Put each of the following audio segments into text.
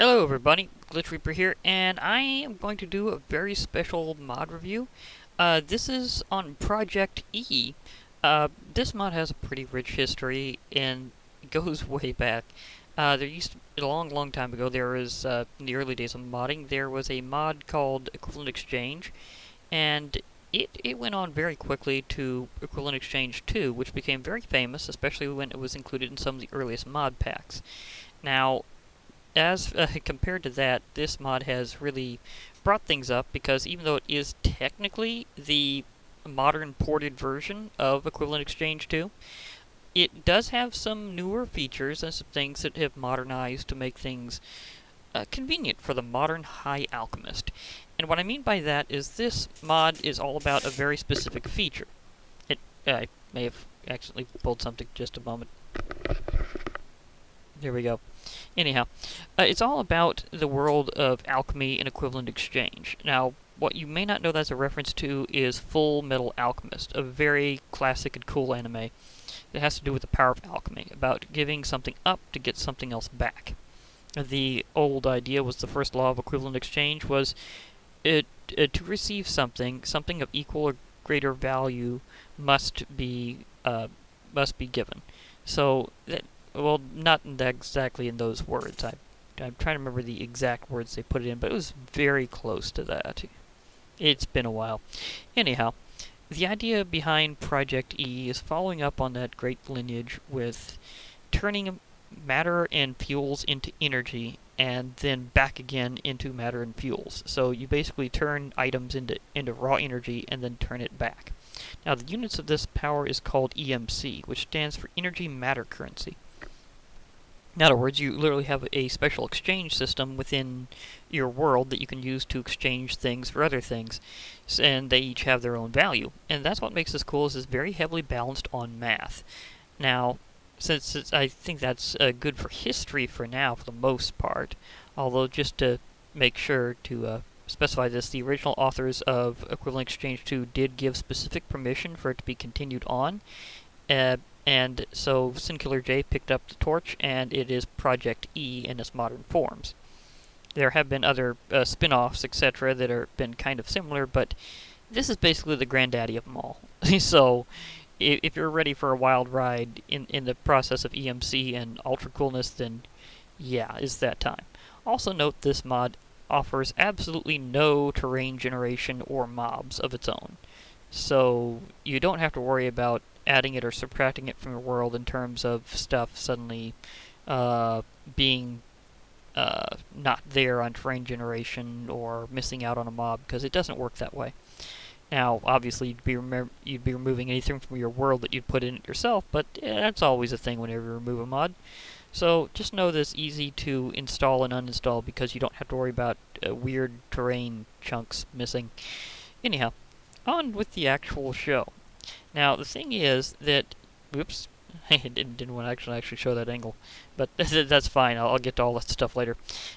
Hello everybody, Glitch Reaper here, and I am going to do a very special mod review. This is on Project E. This mod has a pretty rich history and goes way back. There used to, a long time ago, there was, in the early days of modding, there was a mod called Equivalent Exchange, and it went on very quickly to Equivalent Exchange 2, which became very famous, especially when it was included in some of the earliest mod packs. Now, as compared to that, this mod has really brought things up because even though it is technically the modern ported version of Equivalent Exchange 2, it does have some newer features and some things that have modernized to make things convenient for the modern high alchemist. And what I mean by that is this mod is all about a very specific feature. I may have accidentally pulled something just a moment. There we go. Anyhow, it's all about the world of alchemy and equivalent exchange. Now, what you may not know that's a reference to is Full Metal Alchemist, a very classic and cool anime that has to do with the power of alchemy, about giving something up to get something else back. The old idea was the first law of equivalent exchange was to receive something of equal or greater value must be given. So that, well, not exactly in those words. I'm trying to remember the exact words they put it in, but it was very close to that. It's been a while. Anyhow, the idea behind Project E is following up on that great lineage with turning matter and fuels into energy and then back again into matter and fuels. So you basically turn items into raw energy and then turn it back. Now, the units of this power is called EMC, which stands for Energy Matter Currency. In other words, you literally have a special exchange system within your world that you can use to exchange things for other things, and they each have their own value. And that's what makes this cool, is it's very heavily balanced on math. Now, since I think that's good for history for now, for the most part, although just to make sure to specify this, the original authors of Equivalent Exchange 2 did give specific permission for it to be continued on, and so Singular J picked up the torch, and it is Project E in its modern forms. There have been other spin-offs, etc., that have been kind of similar, but this is basically the granddaddy of them all. So, if you're ready for a wild ride in the process of EMC and ultra coolness, then yeah, it's that time. Also note this mod offers absolutely no terrain generation or mobs of its own. So you don't have to worry about adding it or subtracting it from your world in terms of stuff suddenly being not there on terrain generation or missing out on a mob, because it doesn't work that way. Now, obviously, you'd be removing anything from your world that you'd put in it yourself, but that's always a thing whenever you remove a mod. So just know that it's easy to install and uninstall because you don't have to worry about weird terrain chunks missing. Anyhow, on with the actual show. Now, the thing is that... Whoops. I didn't want to actually show that angle. But that's fine. I'll get to all that stuff later.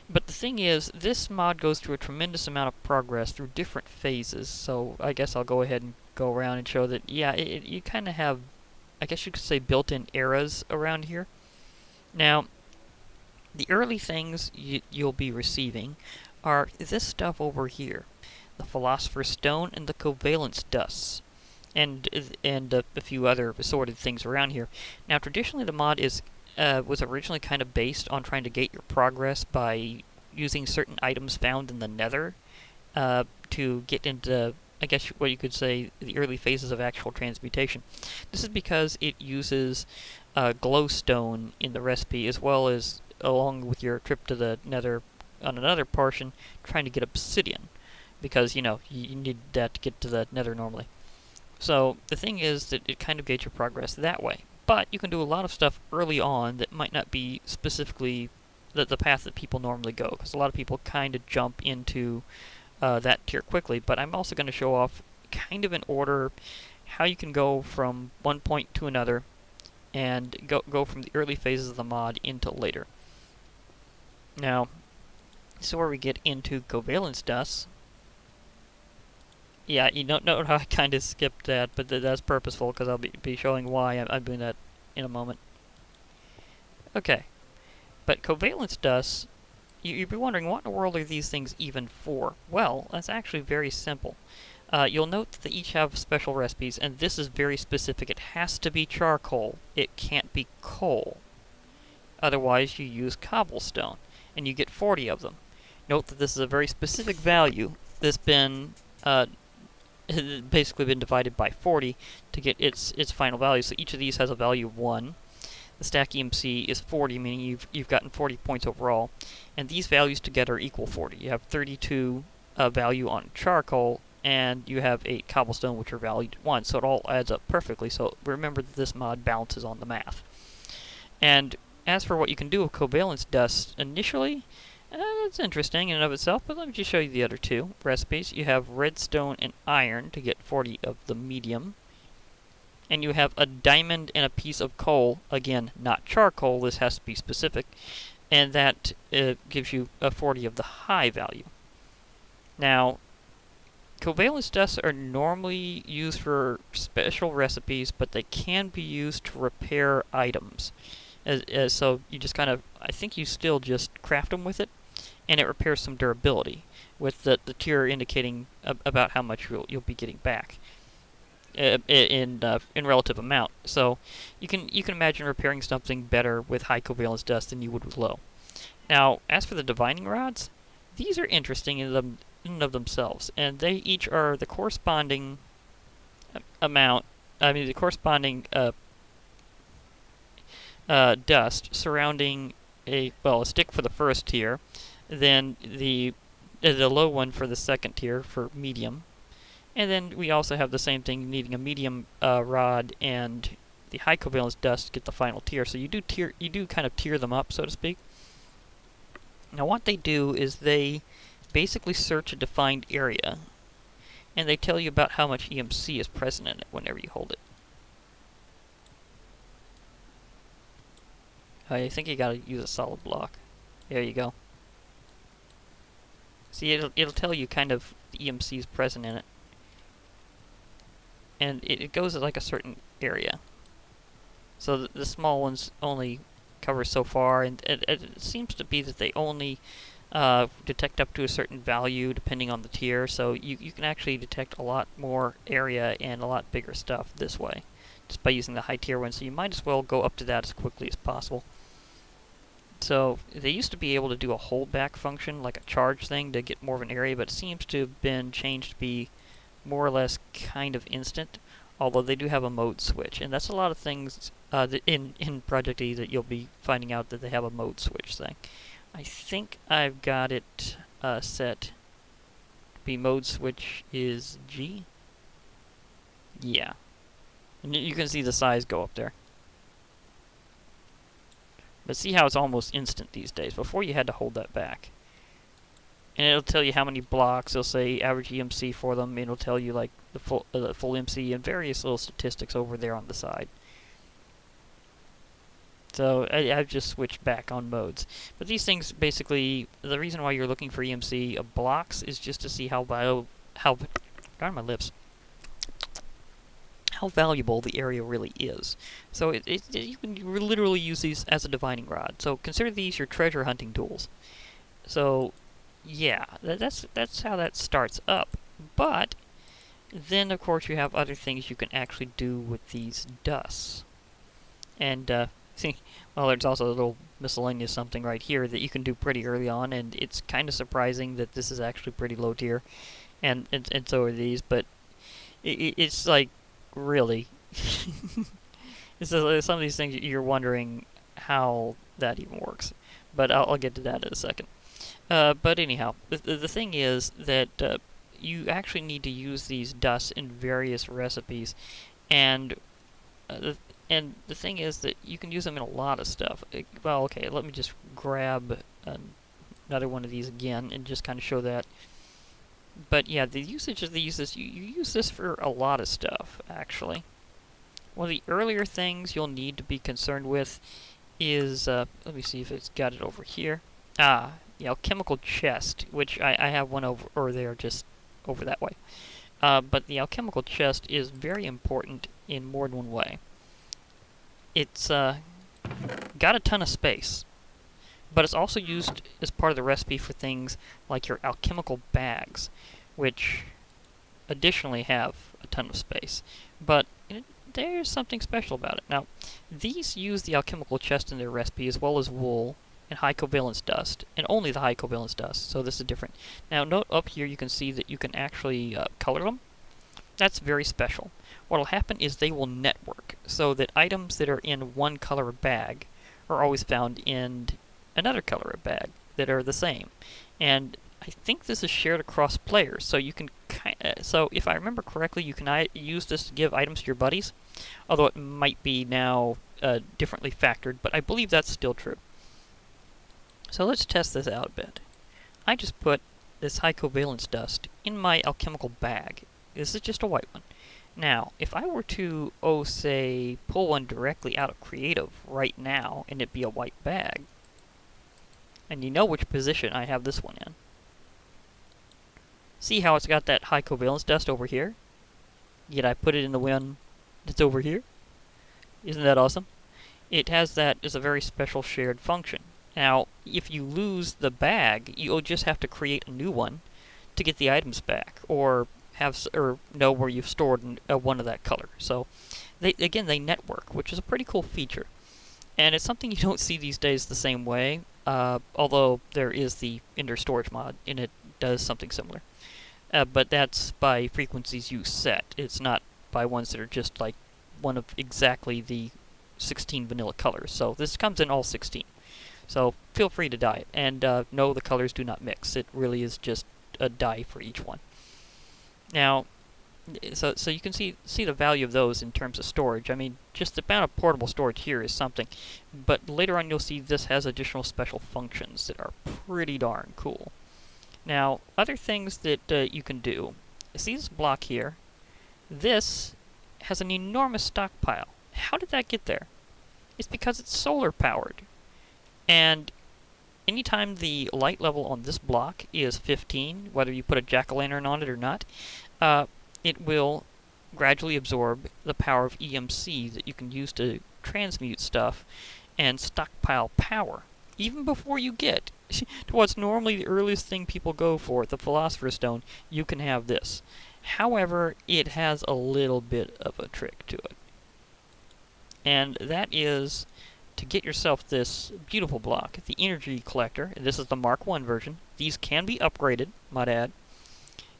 But the thing is, this mod goes through a tremendous amount of progress through different phases. So I guess I'll go ahead and go around and show that, yeah, you kind of have, I guess you could say, built-in eras around here. Now, the early things you'll be receiving are this stuff over here. The Philosopher's Stone and the Covalence Dusts. And a few other assorted things around here. Now, traditionally, the mod was originally kind of based on trying to gate your progress by using certain items found in the Nether to get into, I guess, what you could say, the early phases of actual transmutation. This is because it uses glowstone in the recipe, as well as, along with your trip to the Nether on another portion, trying to get obsidian, because, you know, you need that to get to the Nether normally. So, the thing is that it kind of gates your progress that way. But you can do a lot of stuff early on that might not be specifically the path that people normally go, because a lot of people kind of jump into that tier quickly. But I'm also going to show off, kind of in order, how you can go from one point to another, and go from the early phases of the mod into later. Now, this is where we get into Covalence Dust. Yeah, you don't know how I kind of skipped that, but that's purposeful, because I'll be showing why I'm doing that in a moment. Okay, but Covalence Dust you'd be wondering, what in the world are these things even for? Well, that's actually very simple. You'll note that they each have special recipes, and this is very specific. It has to be charcoal. It can't be coal. Otherwise, you use cobblestone, and you get 40 of them. Note that this is a very specific value that's been basically been divided by 40 to get its final value. So each of these has a value of 1. The stack EMC is 40, meaning you've gotten 40 points overall, and these values together equal 40. You have 32 value on charcoal, and you have 8 cobblestone, which are valued at 1, so it all adds up perfectly. So remember that this mod balances on the math. And as for what you can do with covalence dust initially, it's interesting in and of itself, but let me just show you the other two recipes. You have redstone and iron to get 40 of the medium. And you have a diamond and a piece of coal, again, not charcoal, this has to be specific, and that gives you a 40 of the high value. Now, covalence dusts are normally used for special recipes, but they can be used to repair items. So you just kind of, I think you still just craft them with it, and it repairs some durability, with the tier indicating about how much you'll be getting back in relative amount. So you can imagine repairing something better with high covalence dust than you would with low. Now, as for the divining rods, these are interesting in and of themselves, and they each are the corresponding amount. I mean, the corresponding dust surrounding a stick for the first tier, then the low one for the second tier for medium, and then we also have the same thing, needing a medium rod and the high covalence dust to get the final tier. So you do kind of tier them up, so to speak. Now what they do is they basically search a defined area, and they tell you about how much EMC is present in it whenever you hold it. I think you gotta use a solid block. There you go. See, it'll tell you kind of the EMC is present in it. And it goes at like a certain area. So the small ones only cover so far, and it seems to be that they only detect up to a certain value depending on the tier, so you can actually detect a lot more area and a lot bigger stuff this way, just by using the high tier one, so you might as well go up to that as quickly as possible. So they used to be able to do a holdback function, like a charge thing, to get more of an area, but it seems to have been changed to be more or less kind of instant, although they do have a mode switch, and that's a lot of things in ProjectE that you'll be finding out that they have a mode switch thing. I think I've got it set to be mode switch is G. Yeah. And you can see the size go up there. But see how it's almost instant these days. Before you had to hold that back. And it'll tell you how many blocks. It'll say average EMC for them. And it'll tell you like the full MC and various little statistics over there on the side. So I've just switched back on modes. But these things basically, the reason why you're looking for EMC of blocks is just to see how valuable the area really is. So you can literally use these as a divining rod. So consider these your treasure hunting tools. So yeah, that's how that starts up. But then of course you have other things you can actually do with these dusts. And see, well, there's also a little miscellaneous something right here that you can do pretty early on, and it's kind of surprising that this is actually pretty low tier, and so are these. But it's like, really, it's some of these things you're wondering how that even works. But I'll get to that in a second. But anyhow, the thing is that you actually need to use these dusts in various recipes, and the thing is that you can use them in a lot of stuff. Well, okay, let me just grab another one of these again and just kind of show that. But yeah, the usage of these is, you use this for a lot of stuff, actually. One of the earlier things you'll need to be concerned with is, let me see if it's got it over here. The alchemical chest, which I have one over there, just over that way. But the alchemical chest is very important in more than one way. It's got a ton of space, But it's also used as part of the recipe for things like your alchemical bags, which additionally have a ton of space. But there's something special about it. Now, these use the alchemical chest in their recipe as well as wool and high covalence dust, and only the high covalence dust, so this is different. Now, note up here you can see that you can actually color them. That's very special. What will happen is they will network, so that items that are in one color bag are always found in another color bag that are the same. And I think this is shared across players, so you can so if I remember correctly, you can use this to give items to your buddies, although it might be now differently factored, but I believe that's still true. So let's test this out a bit. I just put this high covalence dust in my alchemical bag. This is just a white one. Now, if I were to, say, pull one directly out of Creative right now, and it be a white bag, and you know which position I have this one in. See how it's got that high covalence dust over here? Yet I put it in the one that's over here? Isn't that awesome? It has that as a very special shared function. Now, if you lose the bag, you'll just have to create a new one to get the items back, or know where you've stored one of that color. So, they network, which is a pretty cool feature. And it's something you don't see these days the same way, although there is the Ender storage mod, and it does something similar. But that's by frequencies you set. It's not by ones that are just like one of exactly the 16 vanilla colors. So this comes in all 16. So feel free to dye it. And no, the colors do not mix. It really is just a dye for each one. Now, so you can see the value of those in terms of storage. I mean, just the amount of portable storage here is something. But later on you'll see this has additional special functions that are pretty darn cool. Now, other things that you can do. See this block here? This has an enormous stockpile. How did that get there? It's because it's solar powered. And anytime the light level on this block is 15, whether you put a jack-o'-lantern on it or not, it will gradually absorb the power of EMC that you can use to transmute stuff and stockpile power. Even before you get to what's normally the earliest thing people go for, the Philosopher's Stone, you can have this. However, it has a little bit of a trick to it. And that is to get yourself this beautiful block, the Energy Collector. This is the Mark 1 version. These can be upgraded, might add.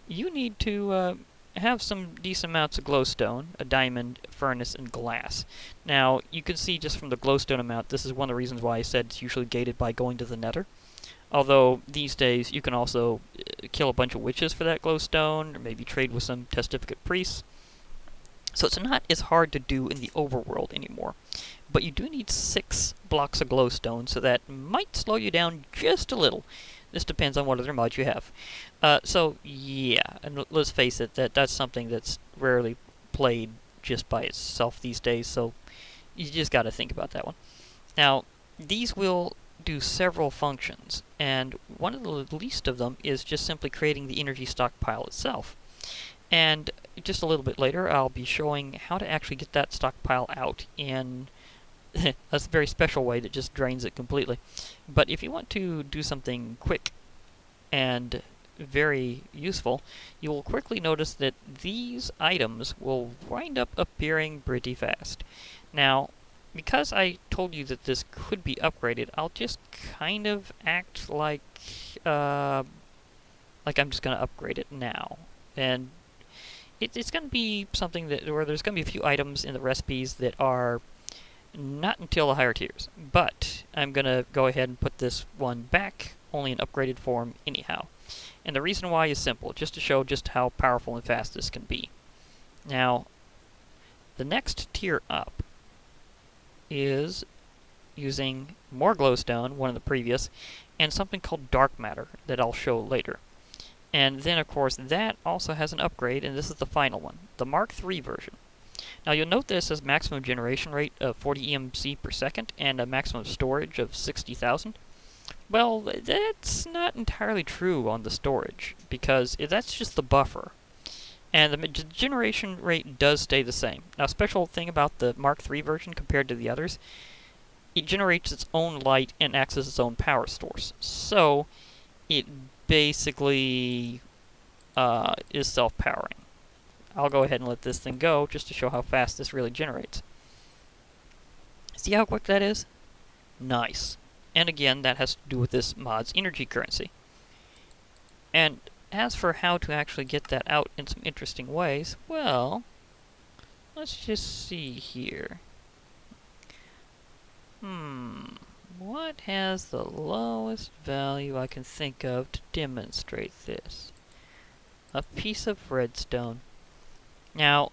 You need to have some decent amounts of glowstone, a diamond, furnace, and glass. Now, you can see just from the glowstone amount, this is one of the reasons why I said it's usually gated by going to the nether. Although, these days, you can also kill a bunch of witches for that glowstone, or maybe trade with some testificate priests. So it's not as hard to do in the overworld anymore. But you do need 6 blocks of glowstone, so that might slow you down just a little. This depends on what other mods you have. So, yeah, and let's face it, that's something that's rarely played just by itself these days, so you just got to think about that one. Now, these will do several functions, and one of the least of them is just simply creating the energy stockpile itself. And just a little bit later, I'll be showing how to actually get that stockpile out in a very special way that just drains it completely. But if you want to do something quick and very useful, you will quickly notice that these items will wind up appearing pretty fast. Now, because I told you that this could be upgraded, I'll just kind of act like I'm just going to upgrade it now. And it's going to be something where there's going to be a few items in the recipes that are not until the higher tiers. But I'm going to go ahead and put this one back, only in upgraded form anyhow. And the reason why is simple, just to show just how powerful and fast this can be. Now, the next tier up is using more glowstone, one of the previous, and something called dark matter that I'll show later. And then, of course, that also has an upgrade, and this is the final one, the Mark III version. Now, you'll note this has maximum generation rate of 40 EMC per second and a maximum storage of 60,000. Well, that's not entirely true on the storage, because that's just the buffer. And the generation rate does stay the same. Now, a special thing about the Mark III version compared to the others, it generates its own light and acts as its own power source. So it basically is self-powering. I'll go ahead and let this thing go just to show how fast this really generates. See how quick that is? Nice. And again, that has to do with this mod's energy currency. And as for how to actually get that out in some interesting ways, well, let's just see here. What has the lowest value I can think of to demonstrate this? A piece of redstone. Now,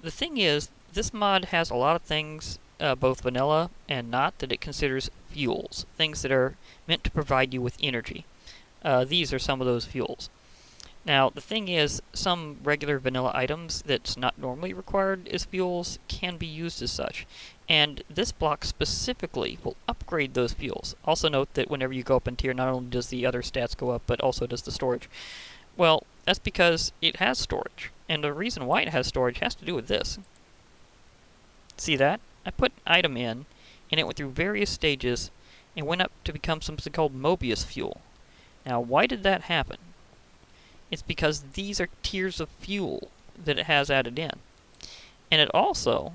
the thing is, this mod has a lot of things, both vanilla and not, that it considers fuels. Things that are meant to provide you with energy. These are some of those fuels. Now, the thing is, some regular vanilla items that's not normally required as fuels can be used as such. And this block specifically will upgrade those fuels. Also note that whenever you go up in tier, not only does the other stats go up, but also does the storage. Well, that's because it has storage. And the reason why it has storage has to do with this. See that? I put an item in, and it went through various stages, and went up to become something called Mobius fuel. Now, why did that happen? It's because these are tiers of fuel that it has added in. And it also,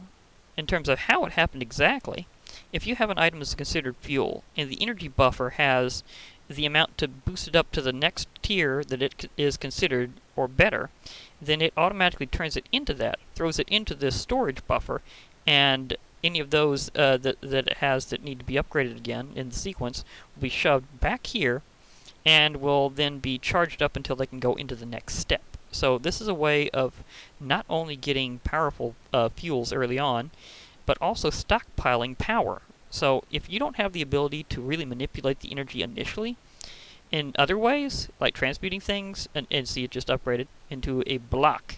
in terms of how it happened exactly, if you have an item that's considered fuel, and the energy buffer has the amount to boost it up to the next tier that it is considered, or better, then it automatically turns it into that, throws it into this storage buffer, and any of those that it has that need to be upgraded again in the sequence will be shoved back here, and will then be charged up until they can go into the next step. So this is a way of not only getting powerful fuels early on, but also stockpiling power. So if you don't have the ability to really manipulate the energy initially, in other ways, like transmuting things, and see it just upgraded into a block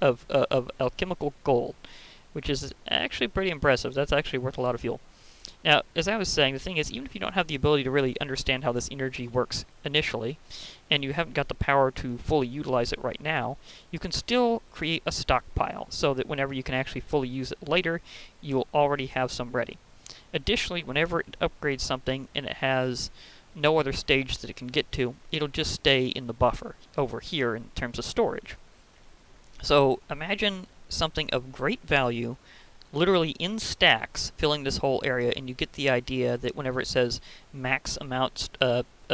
of alchemical gold, which is actually pretty impressive. That's actually worth a lot of fuel. Now, as I was saying, the thing is, even if you don't have the ability to really understand how this energy works initially, and you haven't got the power to fully utilize it right now, you can still create a stockpile, so that whenever you can actually fully use it later, you'll already have some ready. Additionally, whenever it upgrades something and it has no other stage that it can get to, it'll just stay in the buffer over here in terms of storage. So imagine something of great value literally in stacks filling this whole area, and you get the idea that whenever it says max amount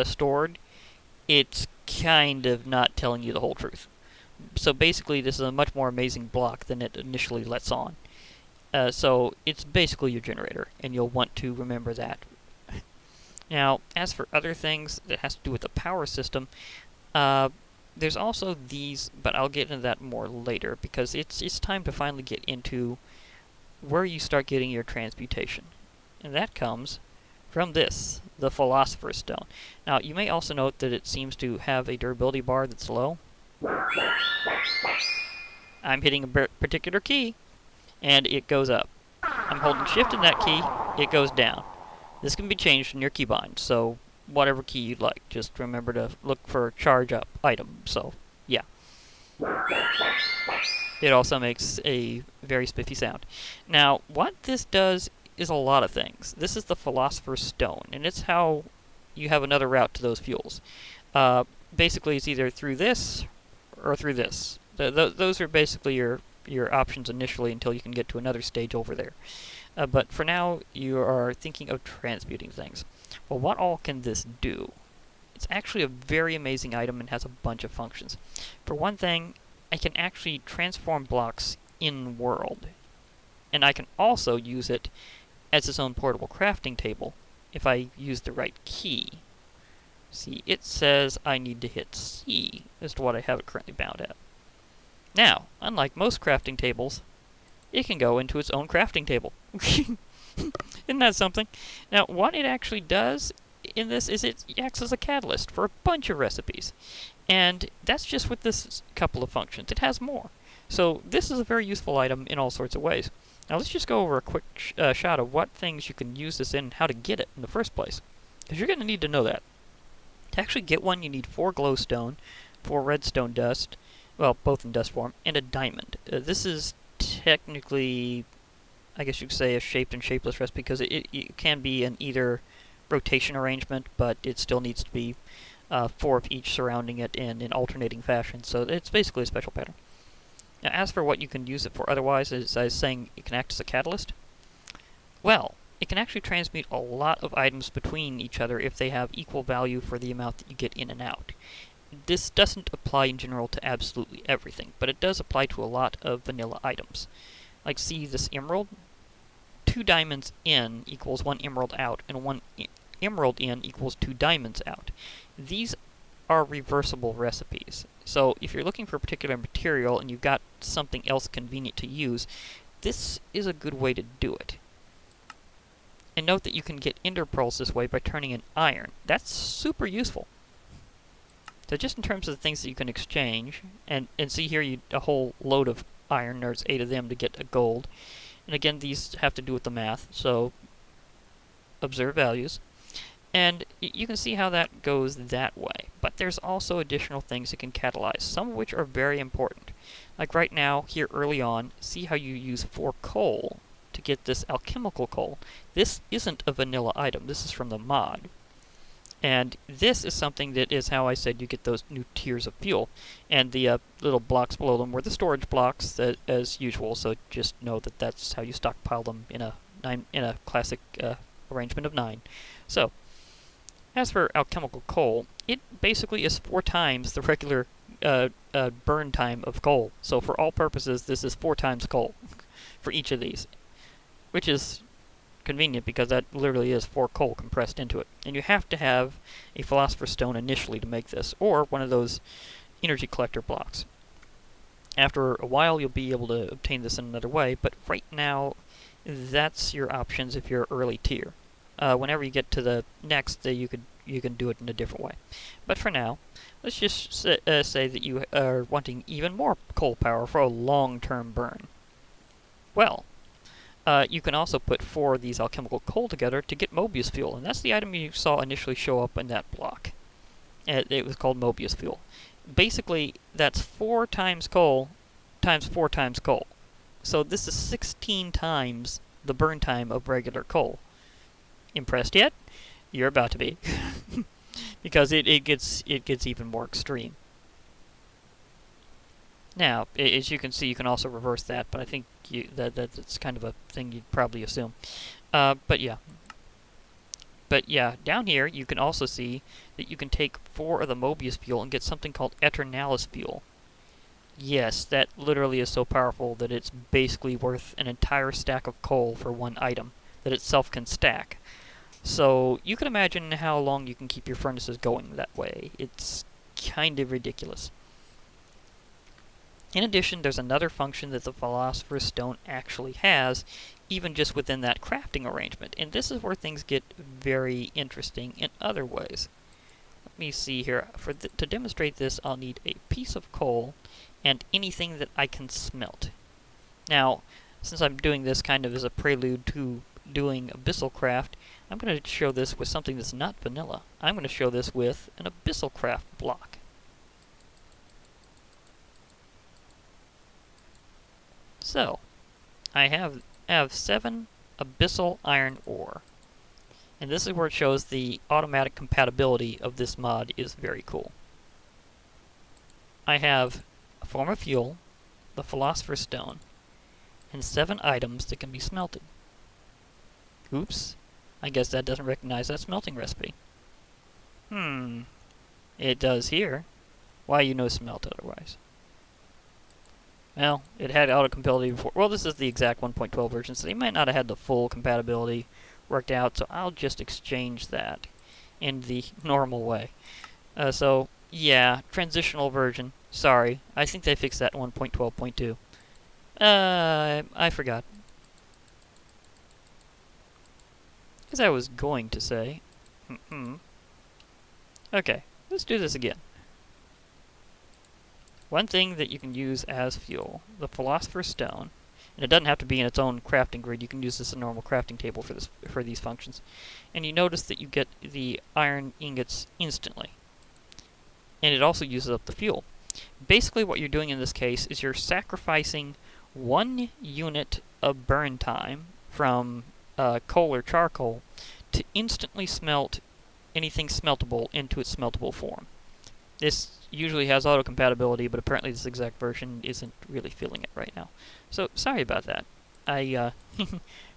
stored, it's kind of not telling you the whole truth. So basically this is a much more amazing block than it initially lets on. So it's basically your generator, and you'll want to remember that. Now, as for other things that has to do with the power system, there's also these, but I'll get into that more later, because it's time to finally get into where you start getting your transmutation. And that comes from this, the Philosopher Stone. Now, you may also note that it seems to have a durability bar that's low. I'm hitting a particular key, and it goes up. I'm holding shift in that key, it goes down. This can be changed in your keybind, so whatever key you'd like. Just remember to look for charge up item, so yeah. It also makes a very spiffy sound. Now, what this does is a lot of things. This is the Philosopher's Stone, and it's how you have another route to those fuels. Basically, it's either through this or through this. Those are basically your options initially until you can get to another stage over there. But for now, you are thinking of transmuting things. Well, what all can this do? It's actually a very amazing item and has a bunch of functions. For one thing, I can actually transform blocks in-world. And I can also use it as its own portable crafting table if I use the right key. See, it says I need to hit C as to what I have it currently bound at. Now, unlike most crafting tables, it can go into its own crafting table. Isn't that something? Now, what it actually does in this is it acts as a catalyst for a bunch of recipes. And that's just with this couple of functions. It has more. So this is a very useful item in all sorts of ways. Now let's just go over a quick shot of what things you can use this in and how to get it in the first place. Because you're going to need to know that. To actually get one, you need 4 glowstone, 4 redstone dust, well, both in dust form, and a diamond. This is technically I guess you could say, a shaped and shapeless recipe, because it can be an either rotation arrangement, but it still needs to be 4 of each surrounding it in alternating fashion. So it's basically a special pattern. Now, as for what you can use it for otherwise, as I was saying, it can act as a catalyst. Well, it can actually transmute a lot of items between each other if they have equal value for the amount that you get in and out. This doesn't apply in general to absolutely everything, but it does apply to a lot of vanilla items. Like, see this emerald? 2 diamonds in equals 1 emerald out, and 1 emerald in equals 2 diamonds out. These are reversible recipes. So if you're looking for a particular material and you've got something else convenient to use, this is a good way to do it. And note that you can get ender pearls this way by turning in iron. That's super useful. So just in terms of the things that you can exchange, and see here a whole load of iron, there's 8 of them to get a gold. And again, these have to do with the math, so observe values. And you can see how that goes that way. But there's also additional things it can catalyze, some of which are very important. Like right now, here early on, see how you use 4 coal to get this alchemical coal. This isn't a vanilla item, this is from the mod. And this is something that is how I said you get those new tiers of fuel. And the little blocks below them were the storage blocks, as usual, so just know that that's how you stockpile them in a classic arrangement of 9. So, as for alchemical coal, it basically is 4 times the regular burn time of coal. So for all purposes, this is 4 times coal for each of these, which is convenient because that literally is 4 coal compressed into it. And you have to have a Philosopher's Stone initially to make this, or one of those energy collector blocks. After a while, you'll be able to obtain this in another way, but right now, that's your options if you're early tier. Whenever you get to the next, you can do it in a different way. But for now, let's just say that you are wanting even more coal power for a long-term burn. Well, you can also put 4 of these alchemical coal together to get Mobius fuel, and that's the item you saw initially show up in that block. It was called Mobius fuel. Basically, that's 4 times coal times 4 times coal. So this is 16 times the burn time of regular coal. Impressed yet? You're about to be. Because it gets even more extreme. Now, as you can see, you can also reverse that, but I think that's kind of a thing you'd probably assume. But yeah, down here you can also see that you can take 4 of the Mobius fuel and get something called Eternalis fuel. Yes, that literally is so powerful that it's basically worth an entire stack of coal for 1 item that itself can stack. So you can imagine how long you can keep your furnaces going that way. It's kind of ridiculous. In addition, there's another function that the Philosopher's Stone actually has, even just within that crafting arrangement. And this is where things get very interesting in other ways. Let me see here. To demonstrate this, I'll need a piece of coal and anything that I can smelt. Now, since I'm doing this kind of as a prelude to doing Abyssal Craft, I'm going to show this with something that's not vanilla. I'm going to show this with an Abyssal Craft block. So, I have 7 Abyssal Iron Ore. And this is where it shows the automatic compatibility of this mod is very cool. I have a form of fuel, the Philosopher's Stone, and 7 items that can be smelted. Oops, I guess that doesn't recognize that smelting recipe. It does here. Why you know smelt otherwise? Well, it had auto-compatibility before. Well, this is the exact 1.12 version, so they might not have had the full compatibility worked out, so I'll just exchange that in the normal way. So, yeah, transitional version. Sorry, I think they fixed that in 1.12.2. I forgot. As I was going to say. Okay, let's do this again. One thing that you can use as fuel, the Philosopher's Stone, and it doesn't have to be in its own crafting grid, you can use this in a normal crafting table for these functions. And you notice that you get the iron ingots instantly. And it also uses up the fuel. Basically what you're doing in this case is you're sacrificing 1 unit of burn time from coal or charcoal to instantly smelt anything smeltable into its smeltable form. This usually has auto-compatibility, but apparently this exact version isn't really feeling it right now. So, sorry about that. I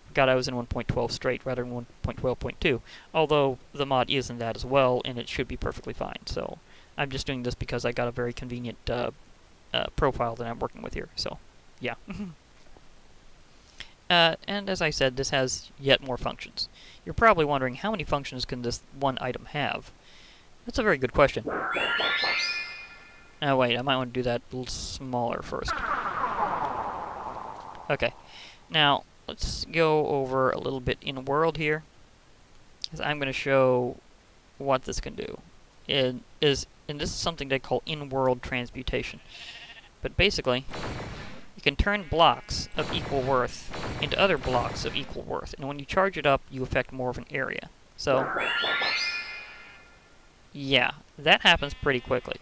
forgot I was in 1.12 straight rather than 1.12.2, although the mod is in that as well, and it should be perfectly fine. So, I'm just doing this because I got a very convenient profile that I'm working with here, so, yeah. And as I said, this has yet more functions. You're probably wondering, how many functions can this one item have? That's a very good question. Oh wait, I might want to do that a little smaller first. Okay, now let's go over a little bit in world here, because I'm going to show what this can do. And this is something they call in-world transmutation. But basically, you can turn blocks of equal worth into other blocks of equal worth, and when you charge it up, you affect more of an area. So, yeah, that happens pretty quickly.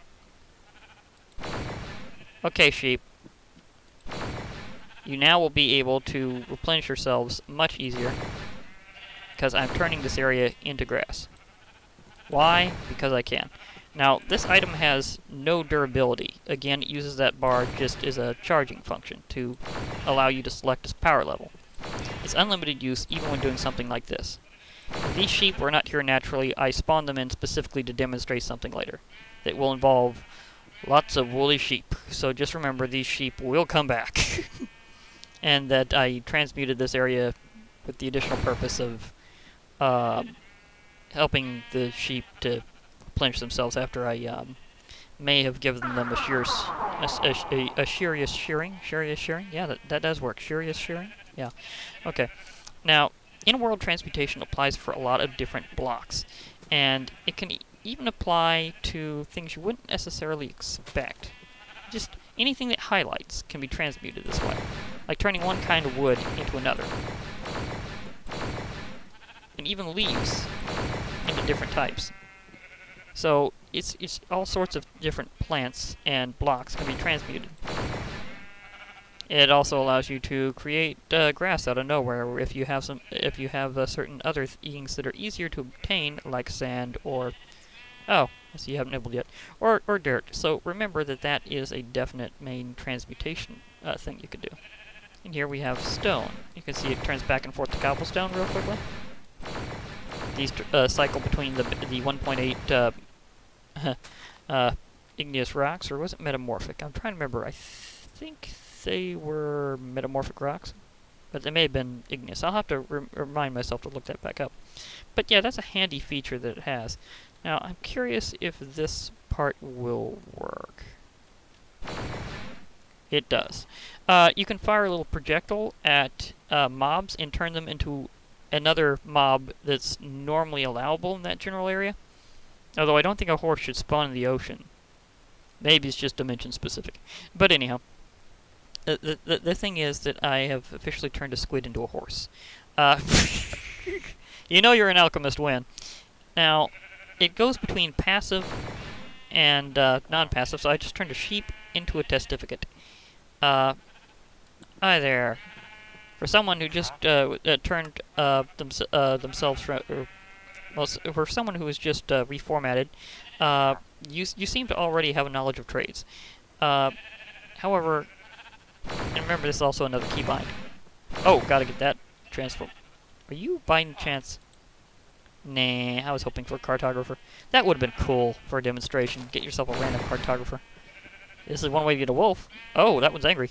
Okay, sheep. You now will be able to replenish yourselves much easier, because I'm turning this area into grass. Why? Because I can. Now, this item has no durability. Again, it uses that bar just as a charging function to allow you to select its power level. It's unlimited use even when doing something like this. If these sheep were not here naturally, I spawned them in specifically to demonstrate something later that will involve lots of woolly sheep. So just remember, these sheep will come back. And that I transmuted this area with the additional purpose of helping the sheep to replenish themselves after I may have given them a serious shearing. Serious shearing? Yeah, that does work. Serious shearing? Yeah. Okay. Now, in-world transmutation applies for a lot of different blocks, and it can even apply to things you wouldn't necessarily expect. Just anything that highlights can be transmuted this way, like turning one kind of wood into another. And even leaves into different types. So it's all sorts of different plants and blocks can be transmuted. It also allows you to create grass out of nowhere if you have certain other things that are easier to obtain, like sand or I see you haven't enabled yet, or dirt. So remember that is a definite main transmutation thing you could do. And here we have stone. You can see it turns back and forth to cobblestone real quickly. These cycle between the 1.8 igneous rocks, or was it metamorphic? I'm trying to remember. I think they were metamorphic rocks, but they may have been igneous. I'll have to remind myself to look that back up. But yeah, that's a handy feature that it has. Now, I'm curious if this part will work. It does. You can fire a little projectile at mobs and turn them into another mob that's normally allowable in that general area. Although I don't think a horse should spawn in the ocean. Maybe it's just dimension specific. But anyhow, the thing is that I have officially turned a squid into a horse. You know you're an alchemist when. Now, it goes between passive and non-passive, so I just turned a sheep into a testificate. Hi there. For someone who just turned themselves from... for someone who is just reformatted, you seem to already have a knowledge of trades. However, and remember, this is also another keybind. Oh, gotta get that transform. Are you by any chance? Nah, I was hoping for a cartographer. That would have been cool for a demonstration. Get yourself a random cartographer. This is one way to get a wolf. Oh, that one's angry.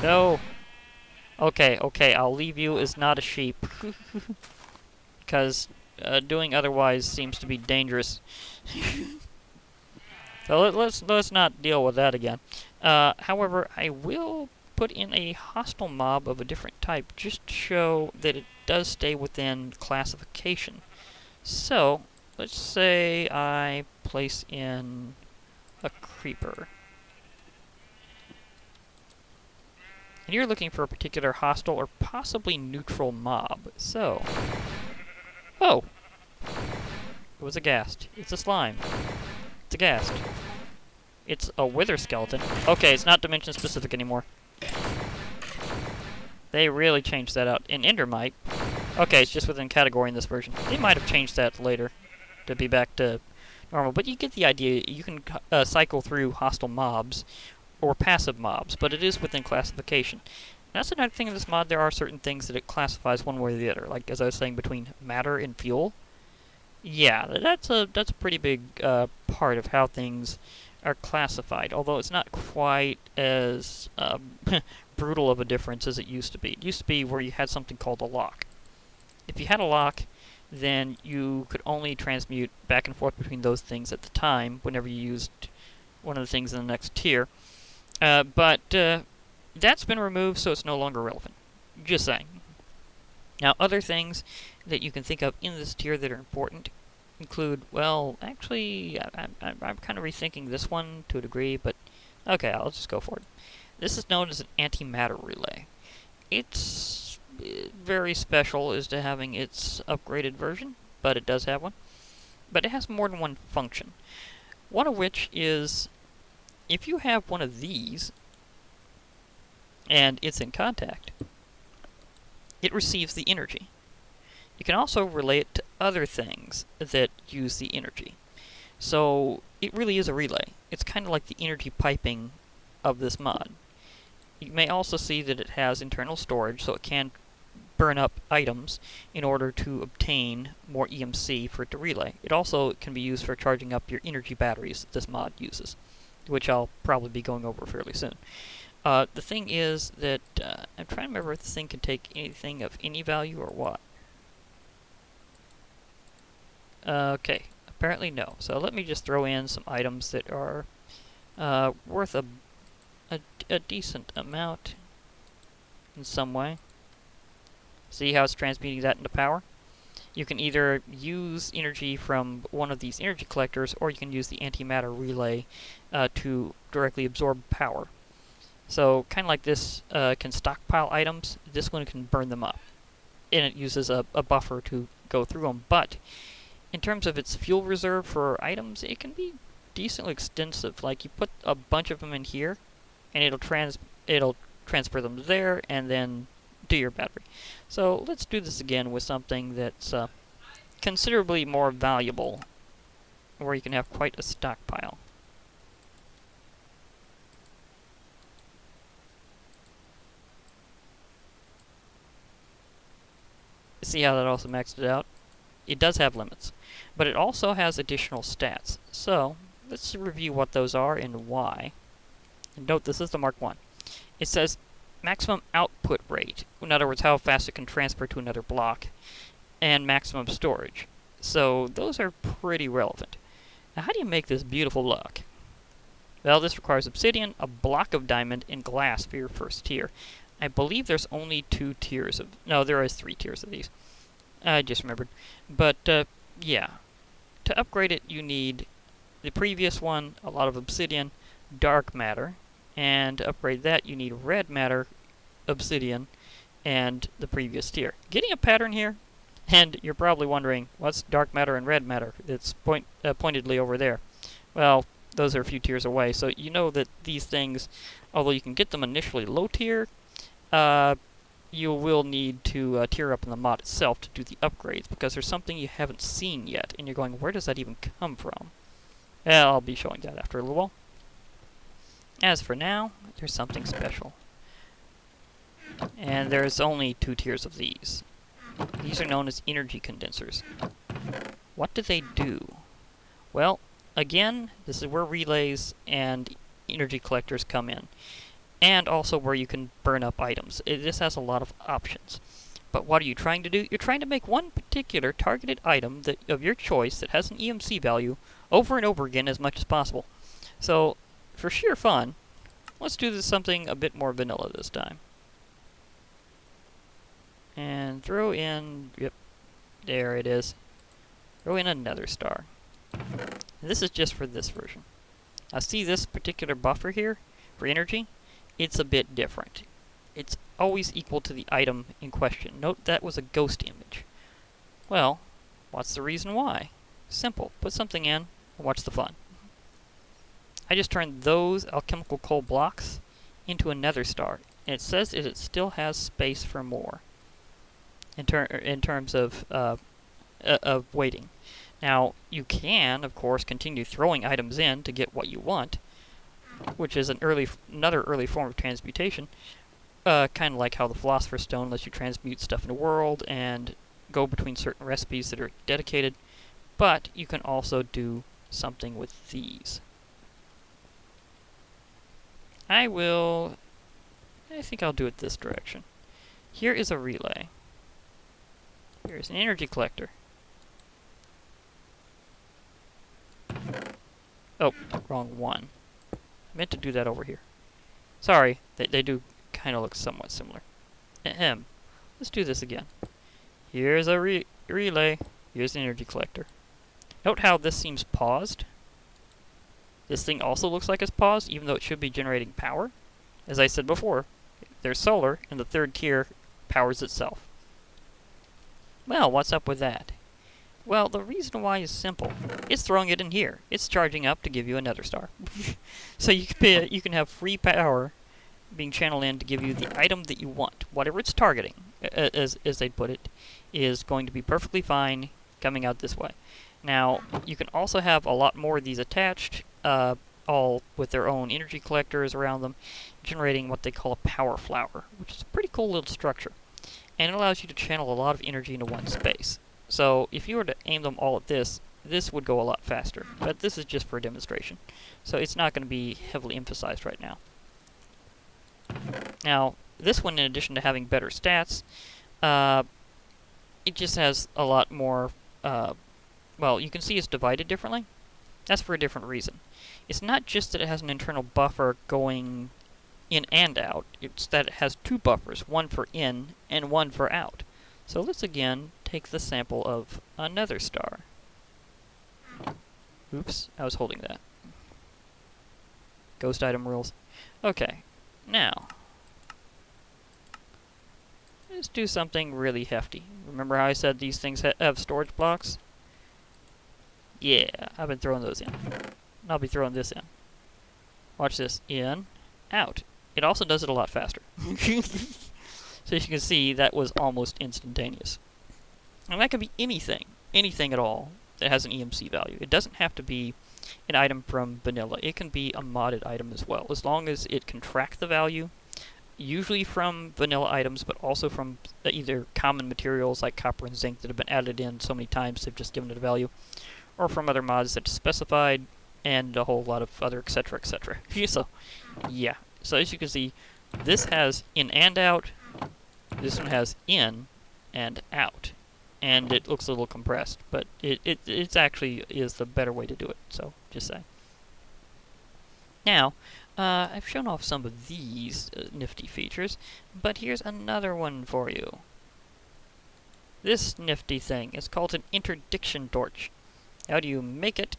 No. Okay, I'll leave you as not a sheep. Because doing otherwise seems to be dangerous. So let's not deal with that again. However, I will put in a hostile mob of a different type just to show that it does stay within classification. So, let's say I place in a creeper. And you're looking for a particular hostile or possibly neutral mob. So, oh! It was a ghast. It's a slime. It's a ghast. It's a wither skeleton. Okay, it's not dimension specific anymore. They really changed that out. In Endermite, okay, it's just within category in this version. They might have changed that later to be back to normal, but you get the idea. You can cycle through hostile mobs or passive mobs, but it is within classification. That's another thing in this mod. There are certain things that it classifies one way or the other. Like as I was saying, between matter and fuel. Yeah, that's a pretty big part of how things are classified. Although it's not quite as brutal of a difference as it used to be. It used to be where you had something called a lock. If you had a lock, then you could only transmute back and forth between those things at the time whenever you used one of the things in the next tier. But that's been removed, so it's no longer relevant. Just saying. Now, other things that you can think of in this tier that are important include, well, actually, I'm kind of rethinking this one to a degree, but okay, I'll just go for it. This is known as an antimatter relay. It's very special as to having its upgraded version, but it does have one. But it has more than one function. One of which is, if you have one of these, and it's in contact, it receives the energy. You can also relay it to other things that use the energy. So it really is a relay. It's kind of like the energy piping of this mod. You may also see that it has internal storage, so it can burn up items in order to obtain more EMC for it to relay. It also can be used for charging up your energy batteries that this mod uses, which I'll probably be going over fairly soon. The thing is that, I'm trying to remember if this thing can take anything of any value or what. Okay, apparently no. So let me just throw in some items that are worth a decent amount in some way. See how it's transmuting that into power? You can either use energy from one of these energy collectors, or you can use the antimatter relay to directly absorb power. So, kind of like this can stockpile items, this one can burn them up. And it uses a buffer to go through them. But, in terms of its fuel reserve for items, it can be decently extensive. Like, you put a bunch of them in here, and it'll transfer them to there, and then to your battery. So, let's do this again with something that's considerably more valuable, where you can have quite a stockpile. See how that also maxed it out? It does have limits, but it also has additional stats. So, let's review what those are and why. And note, this is the Mark 1. It says maximum output rate, in other words, how fast it can transfer to another block, and maximum storage. So, those are pretty relevant. Now, how do you make this beautiful block? Well, this requires obsidian, a block of diamond, and glass for your first tier. I believe there's only 2 tiers of... No, there is 3 tiers of these. I just remembered. But, yeah. To upgrade it, you need the previous one, a lot of obsidian, dark matter. And to upgrade that, you need red matter, obsidian, and the previous tier. Getting a pattern here, and you're probably wondering, what's dark matter and red matter? It's pointedly over there. Well, those are a few tiers away. So you know that these things, although you can get them initially low tier, you will need to tier up in the mod itself to do the upgrades, because there's something you haven't seen yet, and you're going, where does that even come from? Well, I'll be showing that after a little while. As for now, there's something special. And there's only 2 tiers of these. These are known as energy condensers. What do they do? Well, again, this is where relays and energy collectors come in. And also where you can burn up items. This has a lot of options. But what are you trying to do? You're trying to make one particular targeted item of your choice that has an EMC value over and over again as much as possible. So, for sheer fun, let's do this something a bit more vanilla this time. And throw in... Yep, there it is. Throw in another star. And this is just for this version. Now see this particular buffer here for energy? It's a bit different. It's always equal to the item in question. Note that was a ghost image. Well, what's the reason why? Simple. Put something in and watch the fun. I just turned those alchemical coal blocks into a nether star. And it says that it still has space for more in terms of waiting. Now, you can, of course, continue throwing items in to get what you want, which is another early form of transmutation, kind of like how the Philosopher's Stone lets you transmute stuff in the world and go between certain recipes that are dedicated, but you can also do something with these. I think I'll do it this direction. Here is a relay. Here's an energy collector. Oh, wrong one. I meant to do that over here. Sorry, they do kind of look somewhat similar. Ahem. Let's do this again. Here's a relay. Here's an energy collector. Note how this seems paused. This thing also looks like it's paused, even though it should be generating power. As I said before, there's solar, and the third tier powers itself. Well, what's up with that? Well, the reason why is simple. It's throwing it in here. It's charging up to give you another star. So you can have free power being channeled in to give you the item that you want. Whatever it's targeting, as they put it, is going to be perfectly fine coming out this way. Now, you can also have a lot more of these attached, all with their own energy collectors around them, generating what they call a power flower, which is a pretty cool little structure. And it allows you to channel a lot of energy into one space. So if you were to aim them all at this would go a lot faster. But this is just for a demonstration. So it's not going to be heavily emphasized right now. Now, this one, in addition to having better stats, it just has a lot more, well, you can see it's divided differently. That's for a different reason. It's not just that it has an internal buffer going in and out, it's that it has two buffers, one for in and one for out. So let's again take the sample of another star. Oops, I was holding that. Ghost item rules. Okay, now let's do something really hefty. Remember how I said these things have storage blocks? Yeah, I've been throwing those in. I'll be throwing this in. Watch this. In, out. It also does it a lot faster. So as you can see, that was almost instantaneous. And that can be anything. Anything at all that has an EMC value. It doesn't have to be an item from vanilla. It can be a modded item as well, as long as it can track the value, usually from vanilla items, but also from either common materials like copper and zinc that have been added in so many times they've just given it a value, or from other mods that are specified, and a whole lot of other etc. etc. So, yeah. So as you can see, this has in and out, this one has in and out. And it looks a little compressed, but it actually is the better way to do it, so just saying. Now, I've shown off some of these nifty features, but here's another one for you. This nifty thing is called an Interdiction Torch. How do you make it?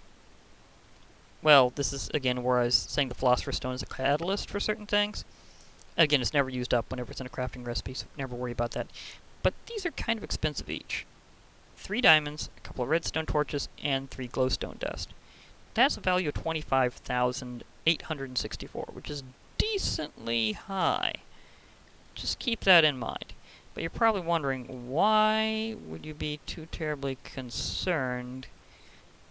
Well, this is, again, where I was saying the Philosopher's Stone is a catalyst for certain things. Again, it's never used up whenever it's in a crafting recipe, so never worry about that. But these are kind of expensive each. 3 diamonds, a couple of redstone torches, and 3 glowstone dust. That's a value of 25,864, which is decently high. Just keep that in mind. But you're probably wondering, why would you be too terribly concerned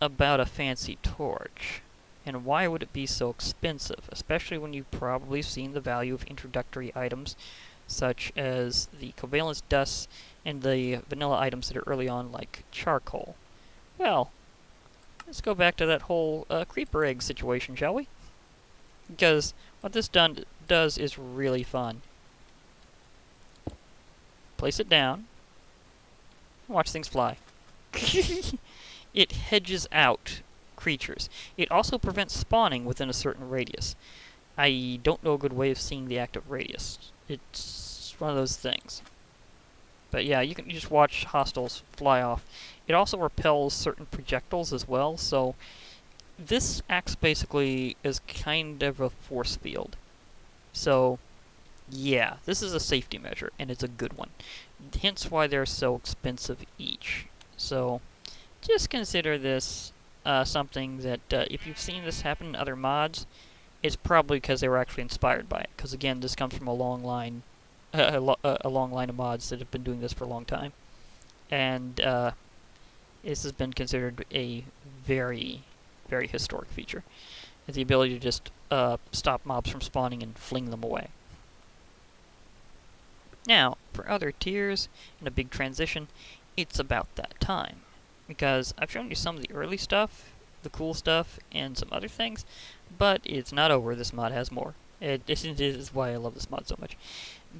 about a fancy torch? And why would it be so expensive, especially when you've probably seen the value of introductory items, such as the Covalence dust and the vanilla items that are early on, like charcoal. Well, let's go back to that whole creeper egg situation, shall we? Because what this does is really fun. Place it down, and watch things fly. It hedges out creatures. It also prevents spawning within a certain radius. I don't know a good way of seeing the active radius. It's one of those things. But yeah, you just watch hostiles fly off. It also repels certain projectiles as well, so this acts basically as kind of a force field. So yeah, this is a safety measure, and it's a good one. Hence why they're so expensive each. So just consider this something that if you've seen this happen in other mods, it's probably because they were actually inspired by it. Because again, this comes from a long line, a long line of mods that have been doing this for a long time, and this has been considered a very, very historic feature. It's the ability to just stop mobs from spawning and fling them away. Now, for other tiers, in a big transition, it's about that time. Because I've shown you some of the early stuff, the cool stuff, and some other things, but it's not over. This mod has more. This is why I love this mod so much.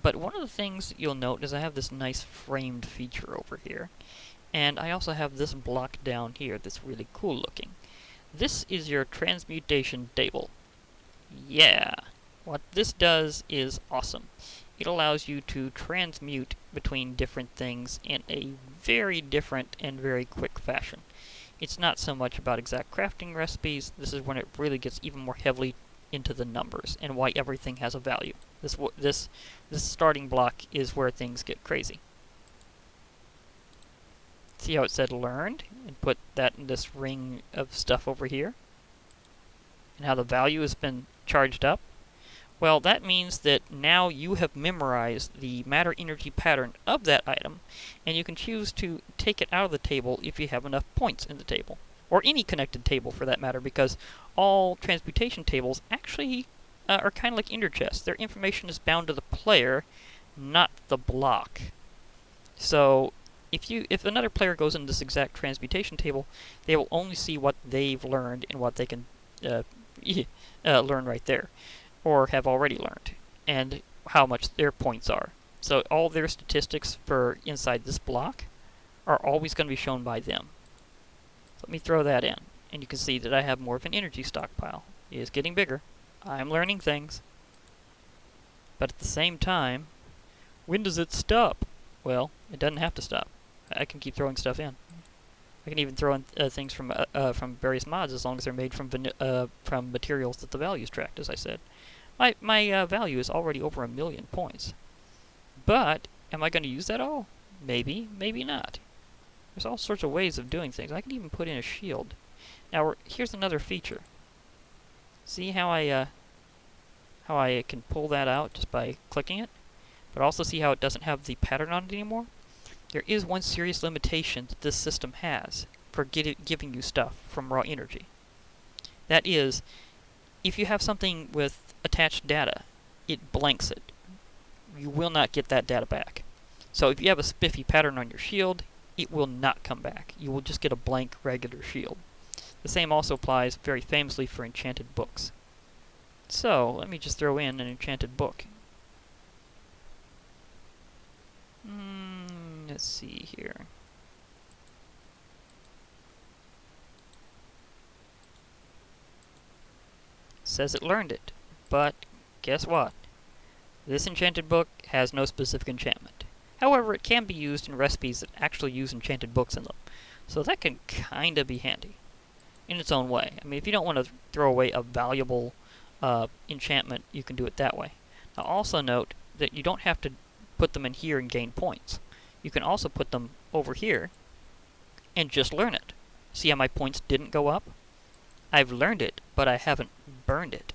But one of the things you'll note is I have this nice framed feature over here. And I also have this block down here that's really cool looking. This is your Transmutation Table. Yeah! What this does is awesome. It allows you to transmute between different things in a very different and very quick fashion. It's not so much about exact crafting recipes. This is when it really gets even more heavily into the numbers and why everything has a value. This starting block is where things get crazy. See how it said learned and put that in this ring of stuff over here? And how the value has been charged up? Well, that means that now you have memorized the matter energy pattern of that item, and you can choose to take it out of the table if you have enough points in the table. Or any connected table for that matter, because all transmutation tables actually are kind of like ender chests. Their information is bound to the player, not the block. So if another player goes into this exact transmutation table, they will only see what they've learned and what they can learn right there, or have already learned, and how much their points are. So all their statistics for inside this block are always going to be shown by them. Let me throw that in, and you can see that I have more of an energy stockpile. It is getting bigger. I'm learning things. But at the same time, when does it stop? Well, it doesn't have to stop. I can keep throwing stuff in. I can even throw in things from various mods as long as they're made from materials that the value's tracked, as I said. My value is already over 1 million points. But, am I going to use that all? Maybe, maybe not. There's all sorts of ways of doing things. I can even put in a shield. Now, here's another feature. See how I can pull that out just by clicking it? But also see how it doesn't have the pattern on it anymore? There is one serious limitation that this system has for giving you stuff from raw energy. That is, if you have something with attached data, it blanks it. You will not get that data back. So if you have a spiffy pattern on your shield, it will not come back. You will just get a blank regular shield. The same also applies very famously for enchanted books. So, let me just throw in an enchanted book. Let's see here. Says it learned it, but guess what? This enchanted book has no specific enchantment. However, it can be used in recipes that actually use enchanted books in them, so that can kinda be handy in its own way. I mean, if you don't want to throw away a valuable enchantment, you can do it that way. Now, also note that you don't have to put them in here and gain points. You can also put them over here and just learn it. See how my points didn't go up? I've learned it, but I haven't burned it,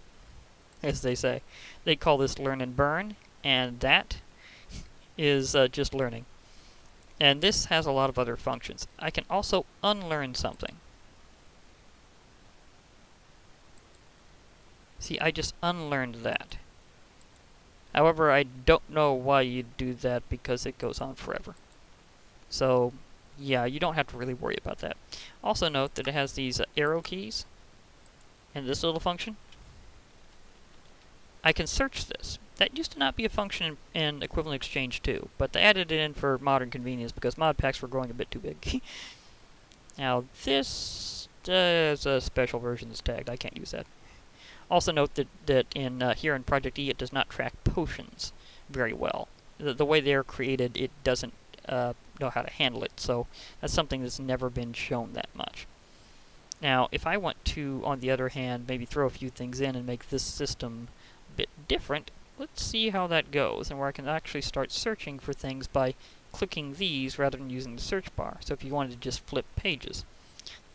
as they say. They call this learn and burn, and that is just learning. And this has a lot of other functions. I can also unlearn something. See, I just unlearned that. However, I don't know why you do that because it goes on forever. So, yeah, you don't have to really worry about that. Also note that it has these arrow keys and this little function. I can search this. That used to not be a function in Equivalent Exchange 2, but they added it in for modern convenience because mod packs were growing a bit too big. Now, this is a special version that's tagged. I can't use that. Also note that in here in ProjectE, it does not track potions very well. The way they're created, it doesn't know how to handle it, so that's something that's never been shown that much. Now, if I want to, on the other hand, maybe throw a few things in and make this system a bit different, let's see how that goes, and where I can actually start searching for things by clicking these rather than using the search bar. So if you wanted to just flip pages,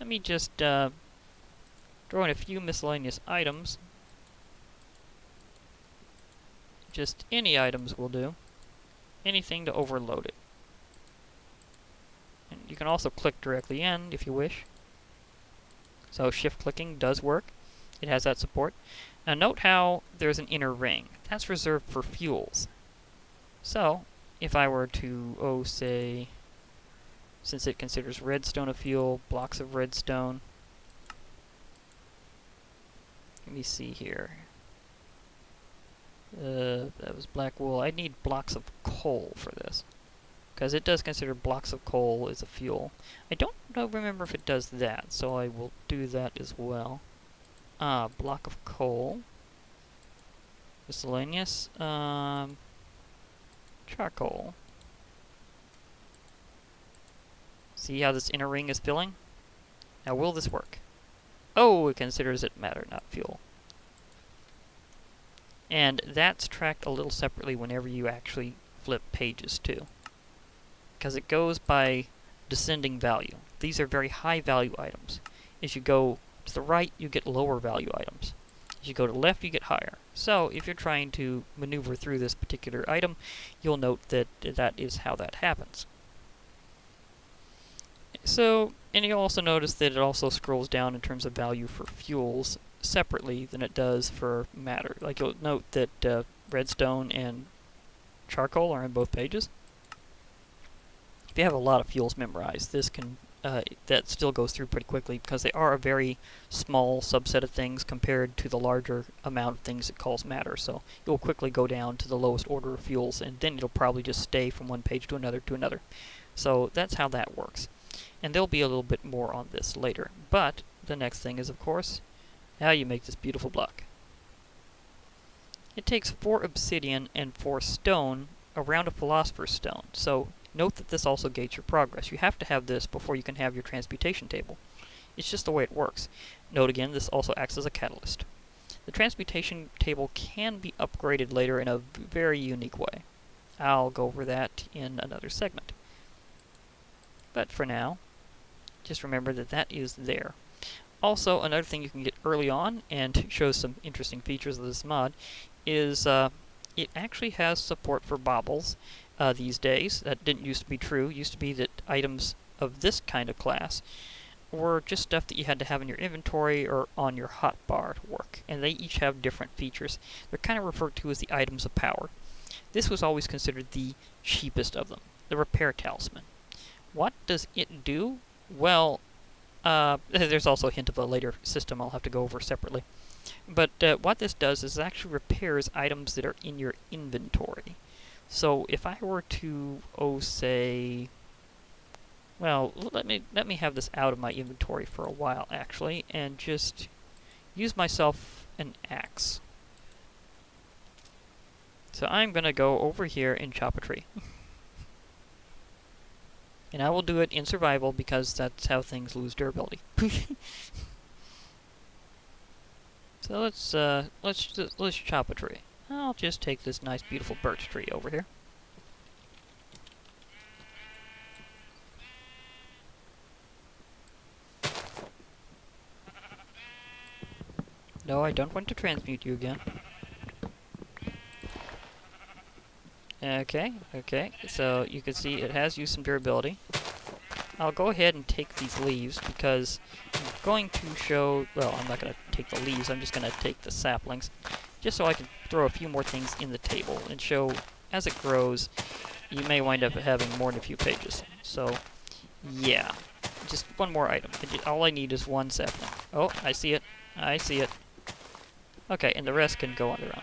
Let me just throw in a few miscellaneous items. Just any items will do. Anything to overload it. And you can also click directly in if you wish. So shift clicking does work. It has that support. Now note how there's an inner ring. That's reserved for fuels. So if I were to, say, since it considers redstone a fuel, blocks of redstone. Let me see here. That was black wool. I need blocks of coal for this, because it does consider blocks of coal as a fuel. I don't remember if it does that, so I will do that as well. Block of coal. Miscellaneous. Charcoal. See how this inner ring is filling? Now will this work? Oh, it considers it matter, not fuel. And that's tracked a little separately whenever you actually flip pages too, because it goes by descending value. These are very high value items. As you go to the right, you get lower value items. As you go to the left, you get higher. So if you're trying to maneuver through this particular item, you'll note that that is how that happens. So, and you'll also notice that it also scrolls down in terms of value for fuels separately than it does for matter. Like, you'll note that redstone and charcoal are on both pages. If you have a lot of fuels memorized, this can that still goes through pretty quickly, because they are a very small subset of things compared to the larger amount of things it calls matter. So you'll quickly go down to the lowest order of fuels, and then it'll probably just stay from one page to another to another. So that's how that works. And there'll be a little bit more on this later. But the next thing is, of course, how you make this beautiful block. It takes 4 obsidian and 4 stone around a Philosopher's stone. So note that this also gates your progress. You have to have this before you can have your Transmutation Table. It's just the way it works. Note again, this also acts as a catalyst. The Transmutation Table can be upgraded later in a very unique way. I'll go over that in another segment. But for now, just remember that that is there. Also, another thing you can get early on, and shows some interesting features of this mod, is it actually has support for baubles these days. That didn't used to be true. It used to be that items of this kind of class were just stuff that you had to have in your inventory or on your hotbar to work, and they each have different features. They're kind of referred to as the items of power. This was always considered the cheapest of them, the repair talisman. What does it do? Well, there's also a hint of a later system I'll have to go over separately. But what this does is it actually repairs items that are in your inventory. So if I were to, say, well, let me have this out of my inventory for a while, actually, and just use myself an axe. So I'm going to go over here and chop a tree. And I will do it in survival, because that's how things lose durability. So let's chop a tree. I'll just take this nice beautiful birch tree over here. No, I don't want to transmute you again. Okay, so you can see it has used some durability. I'll go ahead and take these leaves, because I'm going to show, well, I'm not going to take the leaves, I'm just going to take the saplings, just so I can throw a few more things in the table and show, as it grows, you may wind up having more than a few pages. So, yeah, just one more item. All I need is one sapling. Oh, I see it. Okay, and the rest can go on their own.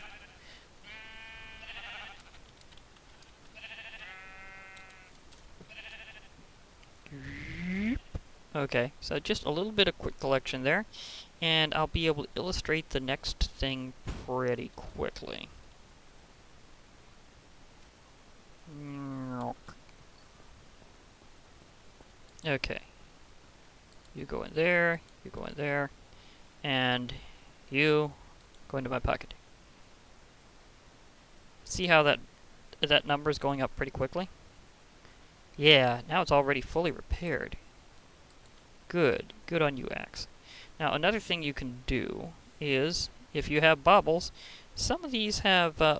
Okay, so just a little bit of quick collection there, and I'll be able to illustrate the next thing pretty quickly. Okay. You go in there, and you go into my pocket. See how that number is going up pretty quickly? Yeah, now it's already fully repaired. Good. Good on you, Axe. Now, another thing you can do is, if you have baubles, some of these have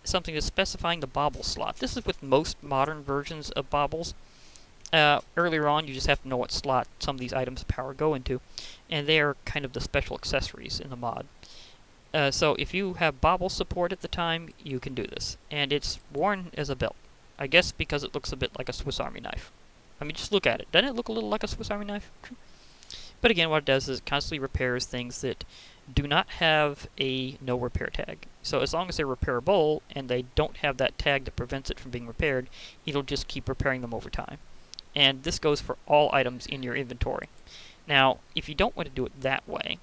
something that's specifying the bauble slot. This is with most modern versions of baubles. Earlier on, you just have to know what slot some of these items of power go into, and they are kind of the special accessories in the mod. So if you have bauble support at the time, you can do this. And it's worn as a belt. I guess because it looks a bit like a Swiss Army knife. I mean, just look at it. Doesn't it look a little like a Swiss Army knife? But again, what it does is it constantly repairs things that do not have a no repair tag. So as long as they're repairable and they don't have that tag that prevents it from being repaired, it'll just keep repairing them over time. And this goes for all items in your inventory. Now, if you don't want to do it that way,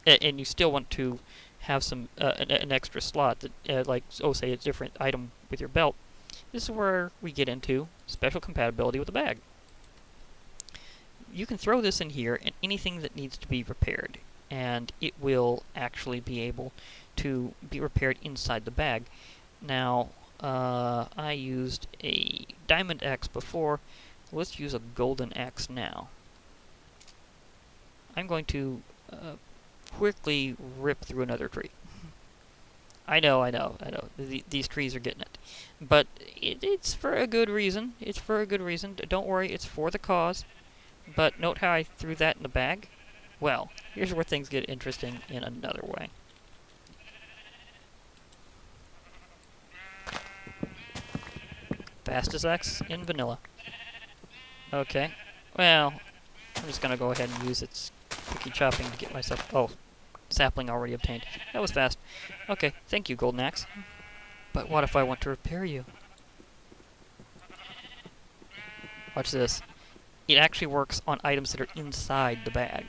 and you still want to have some an extra slot that, like, say, a different item with your belt, this is where we get into special compatibility with the bag. You can throw this in here and anything that needs to be repaired, and it will actually be able to be repaired inside the bag. Now, I used a diamond axe before. Let's use a golden axe now. I'm going to quickly rip through another tree. I know. These trees are getting it. But it's for a good reason. It's for a good reason. Don't worry, it's for the cause. But note how I threw that in the bag? Well, here's where things get interesting in another way. Fastest axe in vanilla. Okay. Well, I'm just gonna go ahead and use its cookie chopping to get myself... Oh, sapling already obtained. That was fast. Okay, thank you, golden axe. But what if I want to repair you? Watch this. It actually works on items that are inside the bag.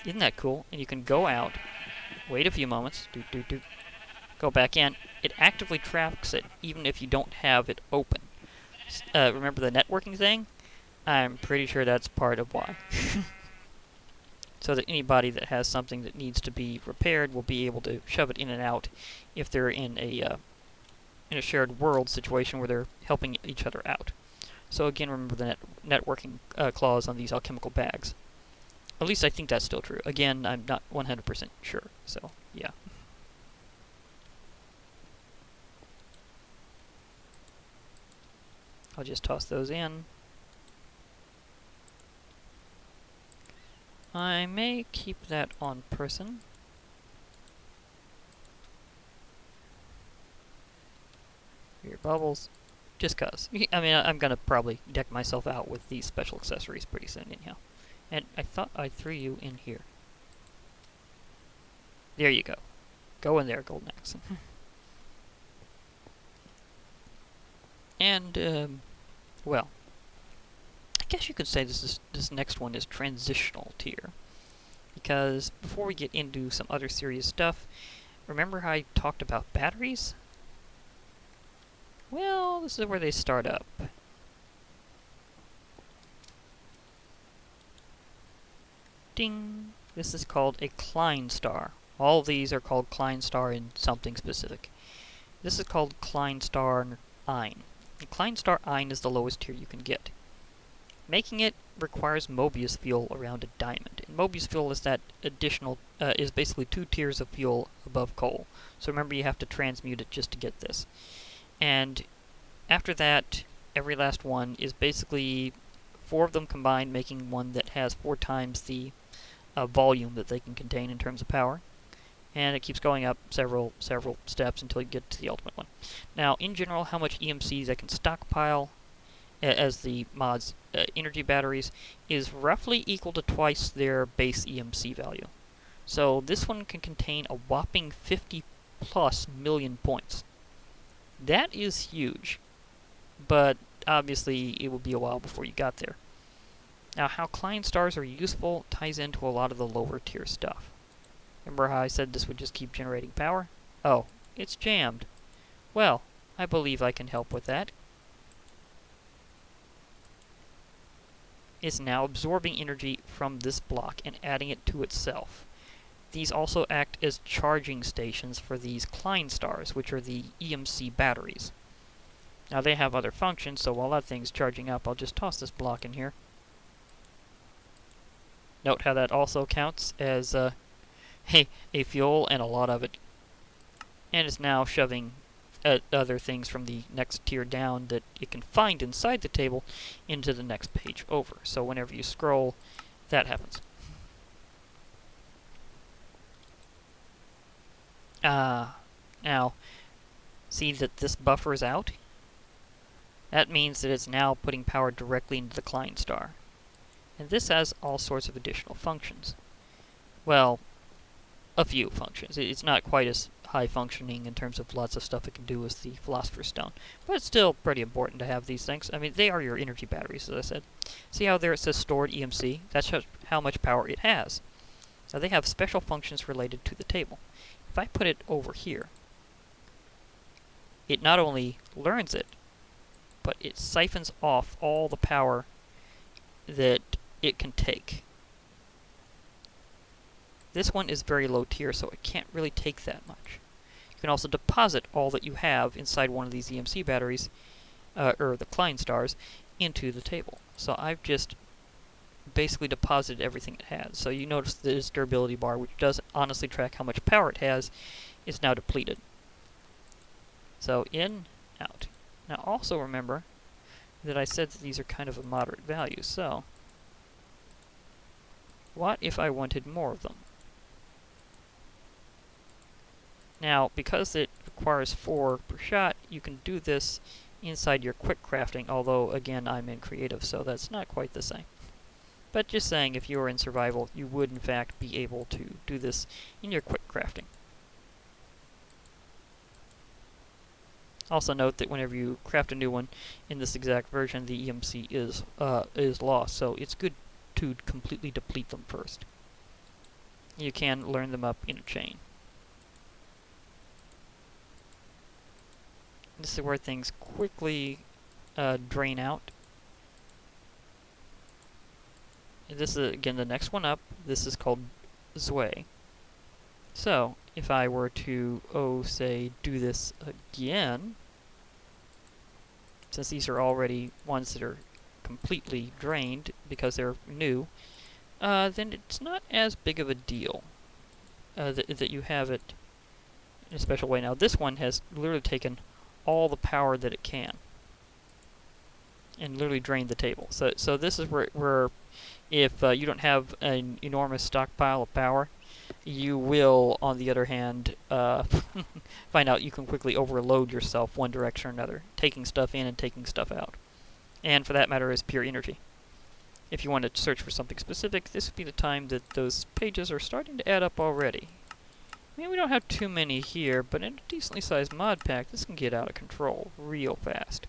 Isn't that cool? And you can go out, wait a few moments, go back in. It actively tracks it, even if you don't have it open. Remember the networking thing? I'm pretty sure that's part of why. So that anybody that has something that needs to be repaired will be able to shove it in and out if they're in a shared world situation where they're helping each other out. So again, remember the networking clause on these alchemical bags. At least I think that's still true. Again, I'm not 100% sure, so yeah. I'll just toss those in. I may keep that on person. Your bubbles. Just cause. I mean, I'm gonna probably deck myself out with these special accessories pretty soon anyhow. And I thought I threw you in here. There you go. Go in there, golden axe. And, well, I guess you could say this next one is transitional tier. Because before we get into some other serious stuff, remember how I talked about batteries? Well, this is where they start up. Ding! This is called a Klein star. All of these are called Klein star in something specific. This is called Klein star Ein. And Klein star Ein is the lowest tier you can get. Making it requires Mobius fuel around a diamond. And Mobius fuel is that additional, is basically 2 tiers of fuel above coal. So remember, you have to transmute it just to get this. And after that, every last one is basically 4 of them combined, making one that has 4 times the volume that they can contain in terms of power. And it keeps going up several steps until you get to the ultimate one. Now, in general, how much EMCs I can stockpile as the mod's energy batteries is roughly equal to twice their base EMC value. So this one can contain a whopping 50+ million points. That is huge, but obviously it will be a while before you got there. Now, how Klein stars are useful ties into a lot of the lower tier stuff. Remember how I said this would just keep generating power? Oh, it's jammed. Well, I believe I can help with that. It's now absorbing energy from this block and adding it to itself. These also act as charging stations for these Klein stars, which are the EMC batteries. Now they have other functions, so while that thing's charging up, I'll just toss this block in here. Note how that also counts as a fuel and a lot of it. And it's now shoving other things from the next tier down that it can find inside the table into the next page over. So whenever you scroll, that happens. Now, see that this buffer is out? That means that it's now putting power directly into the client star. And this has all sorts of additional functions. Well, a few functions. It's not quite as high functioning in terms of lots of stuff it can do as the Philosopher's Stone. But it's still pretty important to have these things. I mean, they are your energy batteries, as I said. See how there it says stored EMC? That's how much power it has. Now they have special functions related to the table. If I put it over here, it not only learns it, but it siphons off all the power that it can take. This one is very low tier, so it can't really take that much. You can also deposit all that you have inside one of these EMC batteries, or the client stars, into the table. So I've just basically deposited everything it has. So you notice this durability bar, which doesn't honestly track how much power it has, is now depleted. So in, out. Now also remember that I said that these are kind of a moderate value, so what if I wanted more of them? Now, because it requires 4 per shot, you can do this inside your quick crafting, although again I'm in creative, so that's not quite the same. But just saying, if you were in survival, you would in fact be able to do this in your quick crafting. Also note that whenever you craft a new one in this exact version, the EMC is lost, so it's good to completely deplete them first. You can learn them up in a chain. This is where things quickly drain out. And this is, again, the next one up. This is called Zway. So, if I were to, say, do this again, since these are already ones that are completely drained because they're new, then it's not as big of a deal that you have it in a special way. Now, this one has literally taken all the power that it can and literally drained the table. So this is where if you don't have an enormous stockpile of power, you will, on the other hand, find out you can quickly overload yourself one direction or another, taking stuff in and taking stuff out. And for that matter, is pure energy. If you want to search for something specific, this would be the time that those pages are starting to add up already. I mean, we don't have too many here, but in a decently sized mod pack, this can get out of control real fast.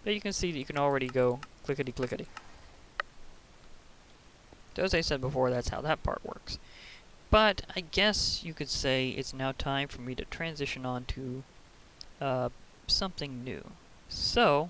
But you can see that you can already go clickety-clickety. So as I said before, that's how that part works. But I guess you could say it's now time for me to transition on to something new. So,